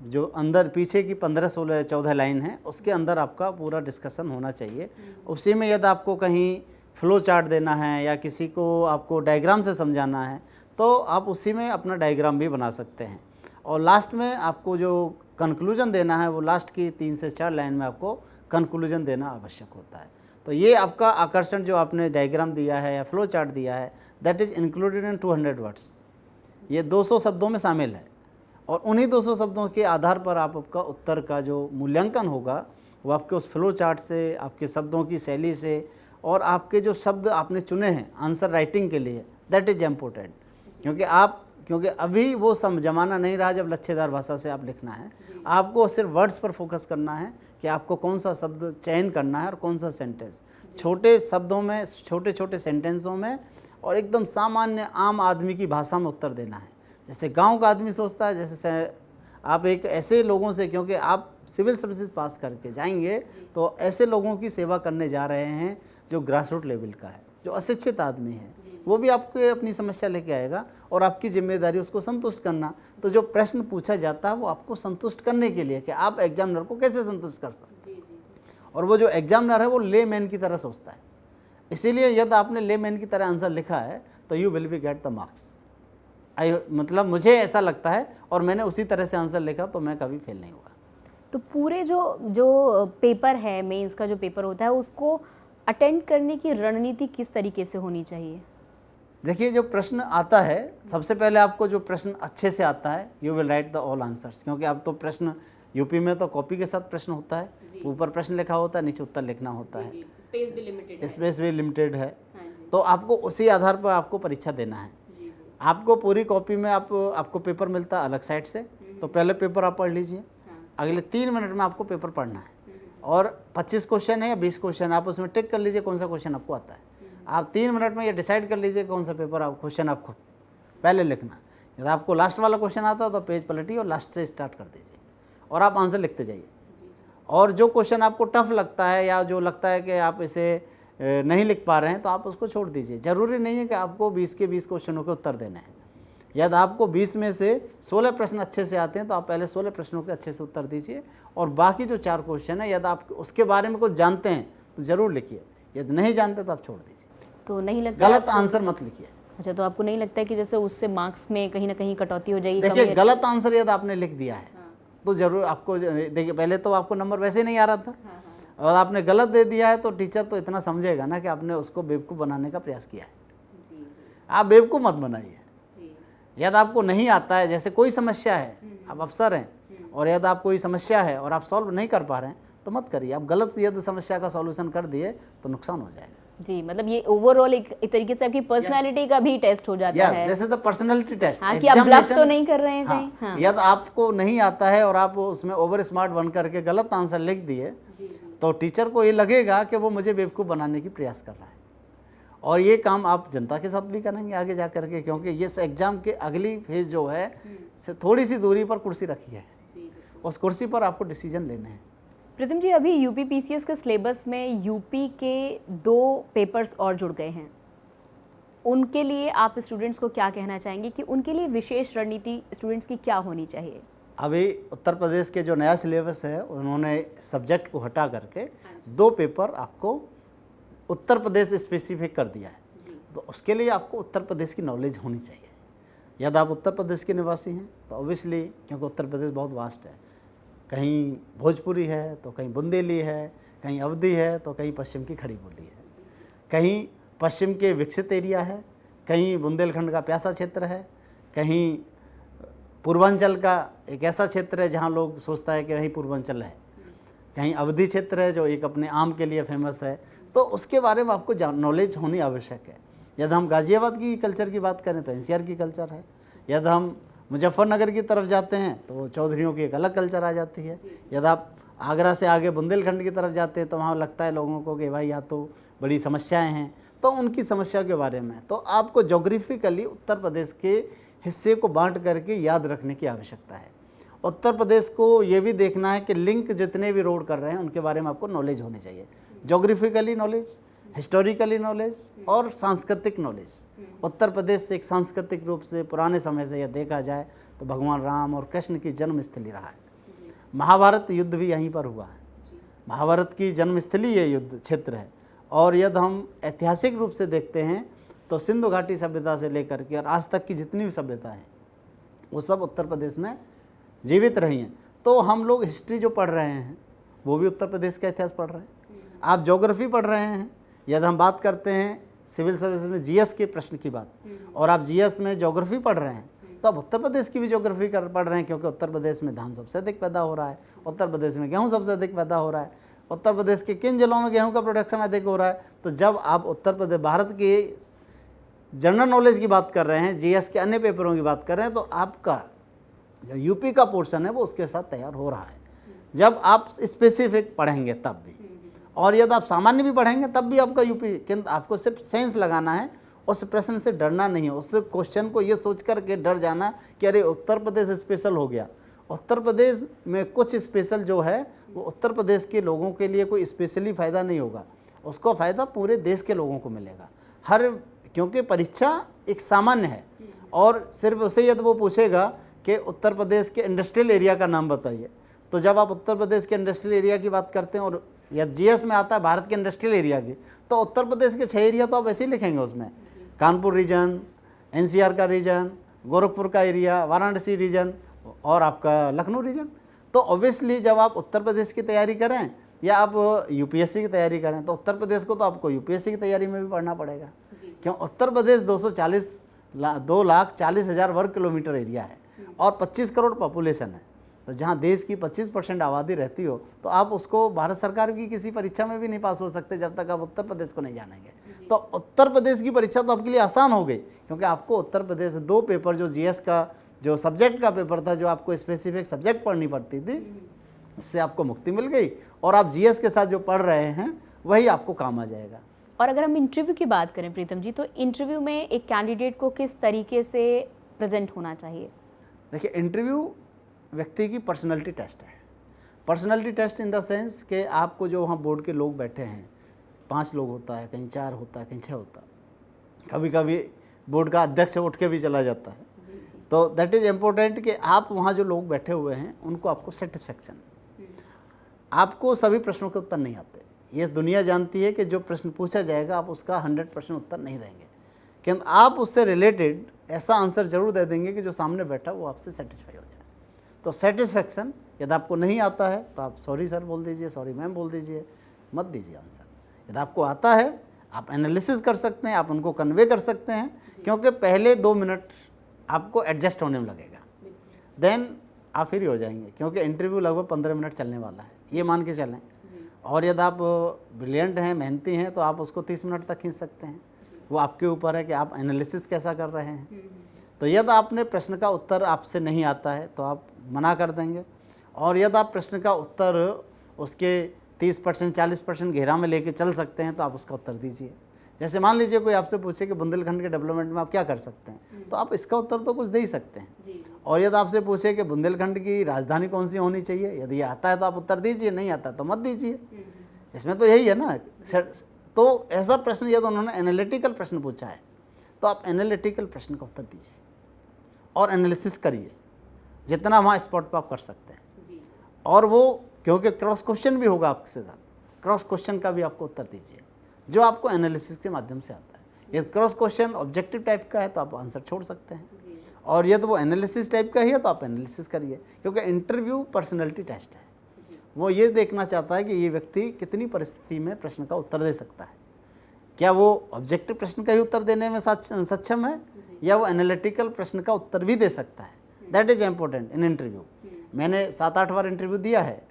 जो अंदर पीछे की 15, 16, 14 लाइन है उसके अंदर आपका पूरा डिस्कशन होना चाहिए। उसी में यदि आपको कहीं फ्लो चार्ट देना है या किसी को आपको डायग्राम से समझाना है तो आप उसी में अपना डायग्राम भी बना सकते हैं। और लास्ट में आपको जो कंक्लूजन देना है वो लास्ट की 3 से 4 लाइन में आपको कंक्लूजन देना आवश्यक होता है। तो ये आपका आकर्षण जो आपने डायग्राम दिया है या फ्लो चार्ट दिया है, that is included in 200 words. ये 200 शब्दों में शामिल है और उन्हीं 200 शब्दों के आधार पर आपका उत्तर का जो मूल्यांकन होगा वो आपके उस फ्लो चार्ट से, आपके शब्दों की शैली से और आपके जो शब्द आपने चुने हैं आंसर राइटिंग के लिए, दैट इज़ इम्पोर्टेंट। क्योंकि अभी वो ज़माना नहीं रहा जब लच्छेदार भाषा से आप लिखना है। आपको सिर्फ वर्ड्स पर फोकस करना है कि आपको कौन सा शब्द चयन करना है और कौन सा सेंटेंस, छोटे शब्दों में, छोटे छोटे सेंटेंसों में और एकदम सामान्य आम आदमी की भाषा में उत्तर देना है। जैसे गांव का आदमी सोचता है, जैसे आप एक ऐसे लोगों से, क्योंकि आप सिविल सर्विसेज पास करके जाएंगे तो ऐसे लोगों की सेवा करने जा रहे हैं जो ग्रास रूट लेवल का है, जो अशिक्षित आदमी है, वो भी आपको अपनी समस्या लेके आएगा और आपकी जिम्मेदारी उसको संतुष्ट करना। तो जो प्रश्न पूछा जाता है वो आपको संतुष्ट करने के लिए कि आप एग्जामिनर को कैसे संतुष्ट कर सकते हैं। और वो जो एग्जामिनर है वो ले मैन की तरह सोचता है, इसीलिए यदि आपने ले मैन की तरह आंसर लिखा है तो you will be get the marks. मतलब मुझे ऐसा लगता है और मैंने उसी तरह से आंसर लिखा तो मैं कभी फेल नहीं हुआ। तो पूरे जो पेपर है, मेंस का जो पेपर होता है, उसको अटेंड करने की रणनीति किस तरीके से होनी चाहिए? देखिए, जो प्रश्न आता है, सबसे पहले आपको जो प्रश्न अच्छे से आता है, you will write the all answers. क्योंकि अब तो प्रश्न यूपी में तो कॉपी के साथ प्रश्न होता है, ऊपर प्रश्न लिखा होता है, नीचे उत्तर लिखना होता है, स्पेस भी लिमिटेड है। स्पेस भी लिमिटेड है। तो आपको उसी आधार पर आपको परीक्षा देना है। आपको पूरी कॉपी में आपको पेपर मिलता है अलग साइड से, तो पहले पेपर आप पढ़ लीजिए, अगले 3 मिनट में आपको पेपर पढ़ना है, और 25 क्वेश्चन है या 20 क्वेश्चन आप उसमें टिक कर लीजिए कौन सा क्वेश्चन आपको आता है। आप 3 मिनट में ये डिसाइड कर लीजिए कौन सा पेपर आप क्वेश्चन आपको पहले लिखना। यदि आपको लास्ट वाला क्वेश्चन आता है तो पेज पलटिए और लास्ट से स्टार्ट कर दीजिए और आप आंसर लिखते जाइए। और जो क्वेश्चन आपको टफ लगता है या जो लगता है कि आप इसे नहीं लिख पा रहे हैं तो आप उसको छोड़ दीजिए। ज़रूरी नहीं है कि आपको 20 के 20 क्वेश्चनों के उत्तर देने हैं। यदि आपको 20 में से 16 प्रश्न अच्छे से आते हैं तो आप पहले 16 प्रश्नों के अच्छे से उत्तर दीजिए, और बाकी जो 4 क्वेश्चन है यदि आप उसके बारे में कुछ जानते हैं तो ज़रूर लिखिए, यदि नहीं जानते तो आप छोड़ दीजिए। तो नहीं लगता गलत आंसर मत लिखिए। अच्छा, तो आपको नहीं लगता है कि जैसे उससे मार्क्स में कहीं ना कहीं कटौती हो जाएगी? देखिए, गलत आंसर यदि आपने लिख दिया है तो ज़रूर आपको, देखिए पहले तो आपको नंबर वैसे नहीं आ रहा था, और आपने गलत दे दिया है तो टीचर तो इतना समझेगा ना कि आपने उसको बेवकूफ़ बनाने का प्रयास किया है। आप बेवकूफ़ मत बनाइए। यदि आपको नहीं आता है, जैसे कोई समस्या है, आप अफसर हैं और यदि आप कोई समस्या है और आप सॉल्व नहीं कर पा रहे हैं तो मत करिए। आप गलत यदि समस्या का सॉल्यूशन कर दिए तो नुकसान हो जाएगा। जी, मतलब ये ओवरऑल एक तरीके से आपकी पर्सनालिटी का भी टेस्ट हो जाता है। This is the personality test. हाँ, कि आप ब्लफ तो नहीं कर रहे हैं कहीं। हाँ, यदि आपको नहीं आता है और आप उसमें ओवर स्मार्ट बन करके गलत आंसर लिख दिए तो टीचर को ये लगेगा कि वो मुझे बेवकूफ़ बनाने की प्रयास कर रहा है। और ये काम आप जनता के साथ भी करेंगे आगे जा करके, क्योंकि ये एग्ज़ाम के अगली फेज जो है से थोड़ी सी दूरी पर कुर्सी रखी है, उस कुर्सी पर आपको डिसीजन लेने हैं। प्रीतम जी, अभी यूपी पीसीएस के सिलेबस में यूपी के 2 पेपर्स और जुड़ गए हैं, उनके लिए आप स्टूडेंट्स को क्या कहना चाहेंगे कि उनके लिए विशेष रणनीति स्टूडेंट्स की क्या होनी चाहिए? अभी उत्तर प्रदेश के जो नया सिलेबस है उन्होंने सब्जेक्ट को हटा करके 2 पेपर आपको उत्तर प्रदेश स्पेसिफिक कर दिया है, तो उसके लिए आपको उत्तर प्रदेश की नॉलेज होनी चाहिए। यदि आप उत्तर प्रदेश के निवासी हैं तो ऑब्वियसली, क्योंकि उत्तर प्रदेश बहुत वास्ट है, कहीं भोजपुरी है तो कहीं बुंदेली है, कहीं अवधी है तो कहीं पश्चिम की खड़ी बोली है, कहीं पश्चिम के विकसित एरिया है, कहीं बुंदेलखंड का प्यासा क्षेत्र है, कहीं पूर्वांचल का एक ऐसा क्षेत्र है जहाँ लोग सोचता है कि वहीं पूर्वांचल है, कहीं अवधी क्षेत्र है जो एक अपने आम के लिए फेमस है। तो उसके बारे में आपको नॉलेज होनी आवश्यक है। यदि हम गाज़ियाबाद की कल्चर की बात करें तो एनसीआर की कल्चर है, यदि हम मुजफ्फरनगर की तरफ जाते हैं तो वो चौधरियों की एक अलग कल्चर आ जाती है, यदि आप आगरा से आगे बुंदेलखंड की तरफ जाते हैं तो वहाँ लगता है लोगों को कि भाई यहाँ तो बड़ी समस्याएं हैं, तो उनकी समस्या के बारे में तो आपको जोग्राफिकली उत्तर प्रदेश के हिस्से को बांट करके याद रखने की आवश्यकता है। उत्तर प्रदेश को ये भी देखना है कि लिंक जितने भी रोड कर रहे हैं उनके बारे में आपको नॉलेज होनी चाहिए, जोग्राफिकली नॉलेज, हिस्टोरिकली नॉलेज और सांस्कृतिक नॉलेज। उत्तर प्रदेश एक सांस्कृतिक रूप से पुराने समय से यह देखा जाए तो भगवान राम और कृष्ण की जन्मस्थली रहा है। महाभारत युद्ध भी यहीं पर हुआ है, महाभारत की जन्मस्थली ये युद्ध क्षेत्र है। और यदि हम ऐतिहासिक रूप से देखते हैं तो सिंधु घाटी सभ्यता से लेकर के और आज तक की जितनी भी सभ्यता हैं वो सब उत्तर प्रदेश में जीवित रही हैं। तो हम लोग हिस्ट्री जो पढ़ रहे हैं वो भी उत्तर प्रदेश का इतिहास पढ़ रहे हैं। आप ज्योग्राफी पढ़ रहे हैं, यदि हम बात करते हैं सिविल सर्विस में जीएस के प्रश्न की बात, और आप जीएस में ज्योग्राफी पढ़ रहे हैं तो आप उत्तर प्रदेश की भी ज्योग्राफी पढ़ रहे हैं, क्योंकि उत्तर प्रदेश में धान सबसे अधिक पैदा हो रहा है, उत्तर प्रदेश में गेहूँ सबसे अधिक पैदा हो रहा है, उत्तर प्रदेश के किन जिलों में गेहूँ का प्रोडक्शन अधिक हो रहा है। तो जब आप उत्तर प्रदेश भारत के जनरल नॉलेज की बात कर रहे हैं, जीएस के अन्य पेपरों की बात कर रहे हैं, तो आपका जो यूपी का पोर्शन है वो उसके साथ तैयार हो रहा है। जब आप स्पेसिफिक पढ़ेंगे तब भी, और यदि आप सामान्य भी पढ़ेंगे तब भी आपका यूपी, किंतु आपको सिर्फ सेंस लगाना है, उस प्रश्न से डरना नहीं है, उस क्वेश्चन को ये सोच कर के डर जाना कि अरे उत्तर प्रदेश स्पेशल हो गया। उत्तर प्रदेश में कुछ स्पेशल जो है वो उत्तर प्रदेश के लोगों के लिए कोई स्पेशली फ़ायदा नहीं होगा, उसको फ़ायदा पूरे देश के लोगों को मिलेगा। क्योंकि परीक्षा एक सामान्य है, और सिर्फ उसे यदि वो पूछेगा कि उत्तर प्रदेश के इंडस्ट्रियल एरिया का नाम बताइए, तो जब आप उत्तर प्रदेश के इंडस्ट्रियल एरिया की बात करते हैं और या जीएस में आता है भारत के इंडस्ट्रियल एरिया की, तो उत्तर प्रदेश के 6 एरिया तो आप ऐसे ही लिखेंगे उसमें, कानपुर रीजन, एनसीआर का रीजन, गोरखपुर का एरिया, वाराणसी रीजन और आपका लखनऊ रीजन। तो ऑब्वियसली जब आप उत्तर प्रदेश की तैयारी करें या आप यूपीएससी की तैयारी करें तो उत्तर प्रदेश को तो आपको यूपीएससी की तैयारी में भी पढ़ना पड़ेगा, क्यों उत्तर प्रदेश 2,40,000 वर्ग किलोमीटर एरिया है और 25 करोड़ पॉपुलेशन है। तो जहाँ देश की 25% आबादी रहती हो तो आप उसको भारत सरकार की किसी परीक्षा में भी नहीं पास हो सकते जब तक आप उत्तर प्रदेश को नहीं जानेंगे। तो उत्तर प्रदेश की परीक्षा तो आपके लिए आसान हो गई, क्योंकि आपको उत्तर प्रदेश 2 पेपर जो जीएस का जो सब्जेक्ट का पेपर था, जो आपको स्पेसिफिक सब्जेक्ट पढ़नी पड़ती थी, उससे आपको मुक्ति मिल गई और आप जीएस के साथ जो पढ़ रहे हैं वही आपको काम आ जाएगा। और अगर हम इंटरव्यू की बात करें प्रीतम जी, तो इंटरव्यू में एक कैंडिडेट को किस तरीके से प्रेजेंट होना चाहिए? देखिए, इंटरव्यू व्यक्ति की पर्सनैलिटी टेस्ट है। Personality test in the sense कि आपको जो वहाँ बोर्ड के लोग बैठे हैं, 5 लोग होता है, कहीं 4 होता है, कहीं 6 होता है, कभी कभी बोर्ड का अध्यक्ष उठ के भी चला जाता है। तो दैट इज़ इम्पोर्टेंट कि आप वहाँ जो लोग बैठे हुए हैं उनको आपको सेटिस्फेक्शन, आपको सभी प्रश्नों के उत्तर नहीं आते। ये दुनिया जानती है कि जो प्रश्न पूछा जाएगा आप उसका 100% उत्तर नहीं देंगे, किंतु आप उससे रिलेटेड ऐसा आंसर जरूर दे देंगे कि जो सामने बैठा वो आपसे सेटिस्फाई हो जाए। तो सेटिस्फेक्शन यदि आपको नहीं आता है तो आप सॉरी सर बोल दीजिए, सॉरी मैम बोल दीजिए, मत दीजिए आंसर। यदि आपको आता है आप एनालिसिस कर सकते हैं, आप उनको कन्वे कर सकते हैं, क्योंकि पहले 2 मिनट आपको एडजस्ट होने में लगेगा, देन आप फ्री हो जाएंगे, क्योंकि इंटरव्यू लगभग 15 मिनट चलने वाला है, ये मान के चलें। और यदि आप ब्रिलियंट हैं, मेहनती हैं, तो आप उसको 30 मिनट तक खींच सकते हैं। वो आपके ऊपर है कि आप एनालिसिस कैसा कर रहे हैं। तो यदि आपने प्रश्न का उत्तर आपसे नहीं आता है तो आप मना कर देंगे, और यदि आप प्रश्न का उत्तर उसके 30% 40% घेरा में लेके चल सकते हैं तो आप उसका उत्तर दीजिए। जैसे मान लीजिए कोई आपसे पूछे कि बुंदेलखंड के डेवलपमेंट में आप क्या कर सकते हैं, तो आप इसका उत्तर तो कुछ दे ही सकते हैं। और यदि आपसे पूछे कि बुंदेलखंड की राजधानी कौन सी होनी चाहिए, यदि ये आता है तो आप उत्तर दीजिए, नहीं आता तो मत दीजिए। इसमें तो यही है ना। तो ऐसा प्रश्न यदि उन्होंने एनालिटिकल प्रश्न पूछा है तो आप एनालिटिकल प्रश्न का उत्तर दीजिए और एनालिसिस करिए जितना वहाँ स्पॉट पर आप कर सकते हैं। और वो क्योंकि क्रॉस क्वेश्चन भी होगा आपके साथ, क्रॉस क्वेश्चन का भी आपको उत्तर दीजिए जो आपको एनालिसिस के माध्यम से आता है। यदि क्रॉस क्वेश्चन ऑब्जेक्टिव टाइप का है तो आप आंसर छोड़ सकते हैं, और यदि वो एनालिसिस टाइप का ही है तो आप एनालिसिस करिए, क्योंकि इंटरव्यू पर्सनैलिटी टेस्ट है। वो ये देखना चाहता है कि ये व्यक्ति कितनी परिस्थिति में प्रश्न का उत्तर दे सकता है। क्या वो ऑब्जेक्टिव प्रश्न का ही उत्तर देने में सक्षम है, या वो एनालिटिकल प्रश्न का उत्तर भी दे सकता है। That is important in interview. मैंने 7-8 बार इंटरव्यू दिया है,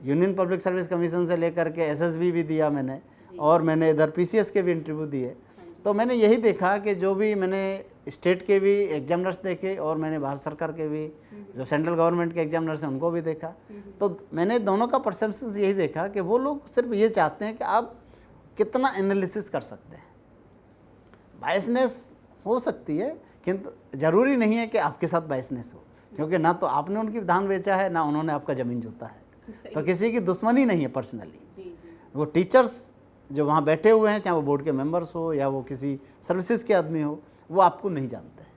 यूनियन पब्लिक सर्विस कमीशन से लेकर के एसएसबी भी दिया मैंने, और मैंने इधर पीसीएस के भी इंटरव्यू दिए। तो मैंने यही देखा कि जो भी मैंने स्टेट के भी एग्जामिनर्स देखे और मैंने भारत सरकार के भी जो सेंट्रल गवर्नमेंट के एग्जामिनर्स हैं उनको भी देखा, तो मैंने दोनों का परसेप्शन यही देखा कि वो लोग सिर्फ ये चाहते हैं कि आप कितना एनालिसिस कर सकते हैं। बायसनेस हो सकती है, किंतु ज़रूरी नहीं है कि आपके साथ बायसनेस हो, क्योंकि ना तो आपने उनकी धान बेचा है, ना उन्होंने आपका ज़मीन जोता है। तो किसी की दुश्मनी नहीं है पर्सनली। वो टीचर्स जो वहाँ बैठे हुए हैं, चाहे वो बोर्ड के मेंबर्स हो या वो किसी सर्विसेज के आदमी हो, वो आपको नहीं जानते हैं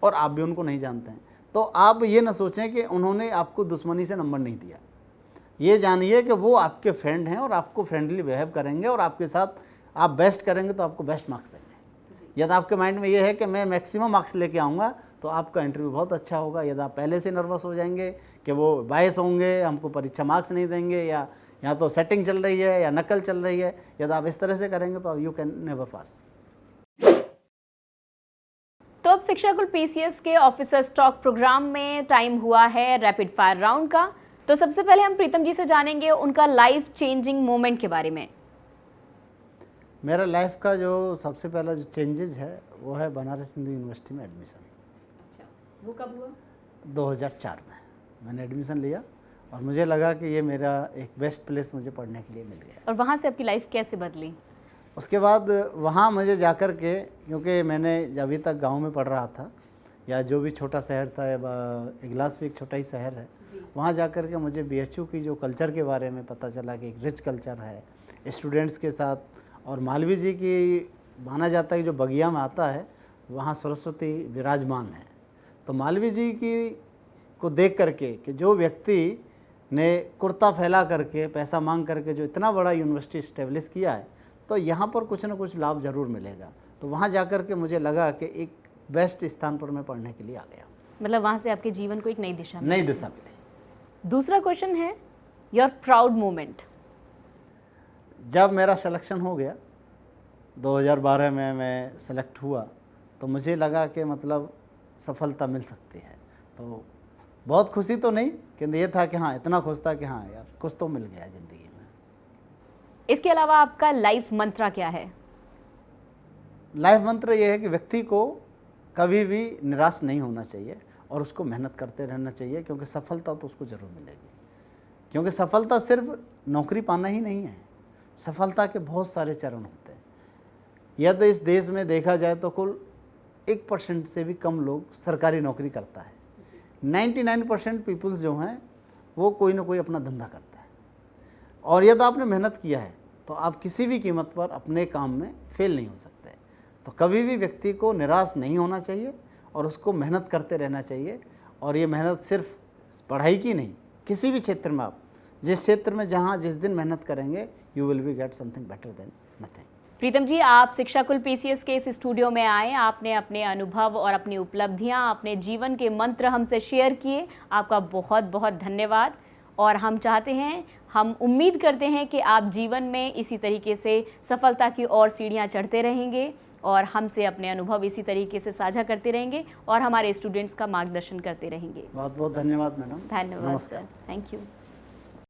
और आप भी उनको नहीं जानते हैं। तो आप ये ना सोचें कि उन्होंने आपको दुश्मनी से नंबर नहीं दिया। ये जानिए कि वो आपके फ्रेंड हैं और आपको फ्रेंडली बिहेव करेंगे और आपके साथ आप बेस्ट करेंगे तो आपको बेस्ट मार्क्स देंगे। यदि आपके माइंड में ये है कि मैं मैक्सिमम मार्क्स लेके आऊँगा तो आपका इंटरव्यू बहुत अच्छा होगा। यदि आप पहले से नर्वस हो जाएंगे कि वो बायस होंगे, हमको परीक्षा मार्क्स नहीं देंगे, या तो सेटिंग चल रही है या नकल चल रही है, यदि आप इस तरह से करेंगे तो यू कैन नेवर पास। तो अब शिक्षा कुल पीसीएस के ऑफिसर्स टॉक प्रोग्राम में टाइम हुआ है रैपिड फायर राउंड का। तो सबसे पहले हम प्रीतम जी से जानेंगे उनका लाइफ चेंजिंग मोमेंट के बारे में। मेरा लाइफ का जो सबसे पहला जो चेंजेस है वो है बनारस हिंदू यूनिवर्सिटी में एडमिशन। अच्छा, वो कब हुआ? 2004 में मैंने एडमिशन लिया और मुझे लगा कि ये मेरा एक बेस्ट प्लेस मुझे पढ़ने के लिए मिल गया। और वहाँ से आपकी लाइफ कैसे बदली? उसके बाद वहाँ मुझे जाकर के, क्योंकि मैंने अभी तक गांव में पढ़ रहा था या जो भी छोटा शहर था, इगलास भी एक छोटा ही शहर है, वहाँ जाकर के मुझे बीएचयू की जो कल्चर के बारे में पता चला कि एक रिच कल्चर है स्टूडेंट्स के साथ। और मालवीय जी की माना जाता है कि जो बगिया में आता है वहाँ सरस्वती विराजमान है। तो मालवीय जी की को देख करके कि जो व्यक्ति ने कुर्ता फैला करके पैसा मांग करके जो इतना बड़ा यूनिवर्सिटी इस्टेब्लिश किया है, तो यहाँ पर कुछ ना कुछ लाभ ज़रूर मिलेगा। तो वहाँ जाकर के मुझे लगा कि एक बेस्ट स्थान पर मैं पढ़ने के लिए आ गया। मतलब वहाँ से आपके जीवन को एक नई दिशा मिली। दूसरा क्वेश्चन है योर प्राउड मोमेंट। जब मेरा सिलेक्शन हो गया 2012 में, मैं सेलेक्ट हुआ, तो मुझे लगा कि मतलब सफलता मिल सकती है। तो बहुत खुशी तो नहीं, किंतु ये था कि हाँ, इतना खुश था कि हाँ यार कुछ तो मिल गया ज़िंदगी में। इसके अलावा आपका लाइफ मंत्रा क्या है? लाइफ मंत्र ये है कि व्यक्ति को कभी भी निराश नहीं होना चाहिए और उसको मेहनत करते रहना चाहिए, क्योंकि सफलता तो उसको ज़रूर मिलेगी। क्योंकि सफलता सिर्फ नौकरी पाना ही नहीं है, सफलता के बहुत सारे चरण होते हैं। यदि इस देश में देखा जाए तो कुल 1% से भी कम लोग सरकारी नौकरी करता है। 99% पीपल्स जो हैं वो कोई ना कोई अपना धंधा करता है। और यदि आपने मेहनत किया है तो आप किसी भी कीमत पर अपने काम में फेल नहीं हो सकते। तो कभी भी व्यक्ति को निराश नहीं होना चाहिए और उसको मेहनत करते रहना चाहिए। और ये मेहनत सिर्फ पढ़ाई की नहीं, किसी भी क्षेत्र में आप जिस क्षेत्र में जहाँ जिस दिन मेहनत करेंगे, you will be get something better than nothing. Pritam ji, आप शिक्षाकुल पीसीएस के इस स्टूडियो में आए, आपने अपने अनुभव और अपनी उपलब्धियां, अपने जीवन के मंत्र हमसे शेयर किए। आपका बहुत बहुत धन्यवाद। और हम चाहते हैं, हम उम्मीद करते हैं कि आप जीवन में इसी तरीके से सफलता की ओर सीढ़ियां चढ़ते रहेंगे और हमसे अपने अनुभव इसी तरीके से साझा करते रहेंगे और हमारे स्टूडेंट्स का मार्गदर्शन करते रहेंगे। बहुत बहुत धन्यवाद मैडम। धन्यवाद नमस्कार। Sir, thank you.